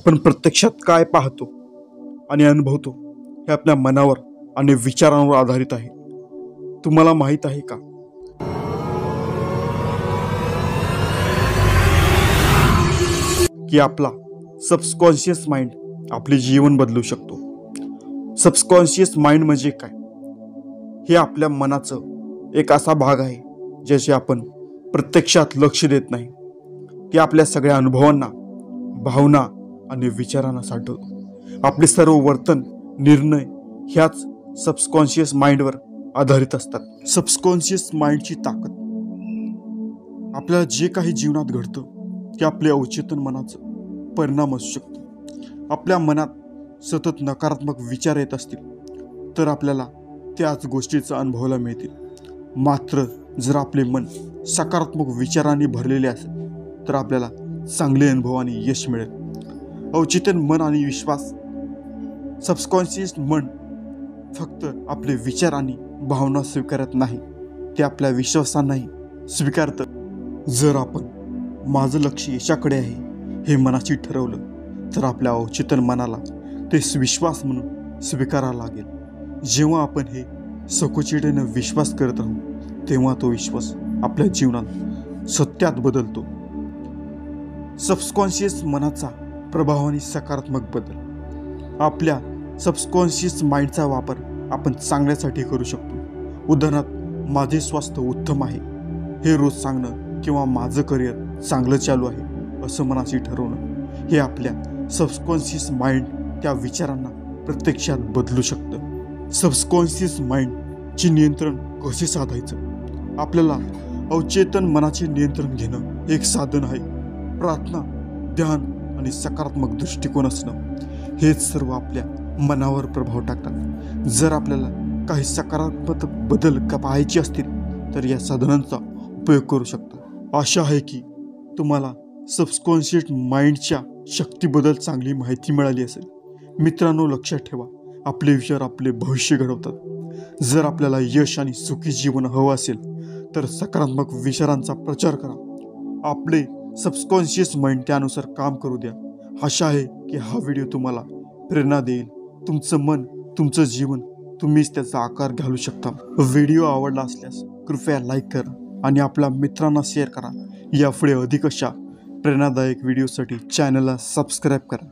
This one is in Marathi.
आपण प्रत्यक्षात काय पाहतो आणि अनुभवतो हे आपल्या मनावर आणि विचारांवर आधारित आहे। तुम्हाला माहित आहे का की आपला सबकॉन्शियस माइंड आपले जीवन बदलू शकतो। सबकॉन्शियस माइंड म्हणजे काय? हे आपल्या मनाचं एक असा भाग आहे ज्याचे आपण प्रत्यक्षात लक्ष देत नाही। ते आपल्या सगळ्या अनुभवांना, भावना आणि विचारांना साठवतो। आपले सर्व वर्तन, निर्णय ह्याच सबकॉन्शियस माइंडवर आधारित असतात। सबकॉन्शियस माइंडची ताकद, आपल्याला जे काही जीवनात घडतं ते आपल्या अवचेतन मनाचा परिणाम असू शकतो। आपल्या मनात सतत नकारात्मक विचार येत असतील तर आपल्याला त्याच गोष्टीचा अनुभवायला मिळतील। मात्र जर आपले मन सकारात्मक विचारांनी भरलेले असेल तर आपल्याला चांगले अनुभव आणि यश मिळेल। अवचेतन मन आणि विश्वास, सबकॉन्शियस मन फक्त आपले विचार आणि भावना स्वीकारत नाही, ते आपल्या विश्वासांनाही स्वीकारतं। जर आपण माझं लक्ष यशाकडे आहे हे मनाशी ठरवलं तर आपल्या अवचेतन मनाला ते विश्वास म्हणून स्वीकारायला लागेल। जेव्हा आपण हे सकोचितेने विश्वास करत राहू तेव्हा तो विश्वास आपल्या जीवनात सत्यात बदलतो। सबकॉन्शियस मनाचा प्रभाव आणि सकारात्मक बदल, आपल्या सबकॉन्शियस माइंडचा वापर आपण चांगल्यासाठी करू शकतो। उदाहरणार्थ, माझे स्वास्थ्य उत्तम आहे हे रोज सांगणं किंवा माझं करिअर चांगलं चालू आहे असं मनाशी ठरवणं, हे आपल्या सबकॉन्शियस माइंड त्या विचारांना प्रत्यक्षात बदलू शकतं। सबकॉन्शियस माइंडचे नियंत्रण कसे साधायचं? आपल्याला अवचेतन मनाचे नियंत्रण घेणं एक साधन आहे। प्रार्थना, ध्यान आणि सकारात्मक दृष्टिकोन असणं हेच सर्व आपल्या मनावर प्रभाव टाकतात। जर आपल्याला काही सकारात्मक बदल पाहायचे असतील तर या साधनांचा उपयोग करू शकता। आशा आहे की तुम्हाला सबकॉन्शियस माइंडच्या शक्तीबद्दल चांगली माहिती मिळाली असेल। मित्रांनो, लक्षात ठेवा, आपले विचार आपले भविष्य घडवतात। जर आपल्याला यश आणि सुखी जीवन हवं असेल तर सकारात्मक विचारांचा प्रचार करा। आपले सबकॉन्शियस माइंड त्यानुसार काम करू द्या। आशा आहे की हा व्हिडिओ तुम्हाला प्रेरणा देईल। तुमचं मन, तुमचं जीवन, तुम्हीच त्याचा आकार घालू शकता। व्हिडिओ आवडला असल्यास कृपया लाईक करा आणि आपल्या मित्रांना शेअर करा। यापुढे अधिक अशा प्रेरणादायक व्हिडिओसाठी चॅनलला सबस्क्राईब करा।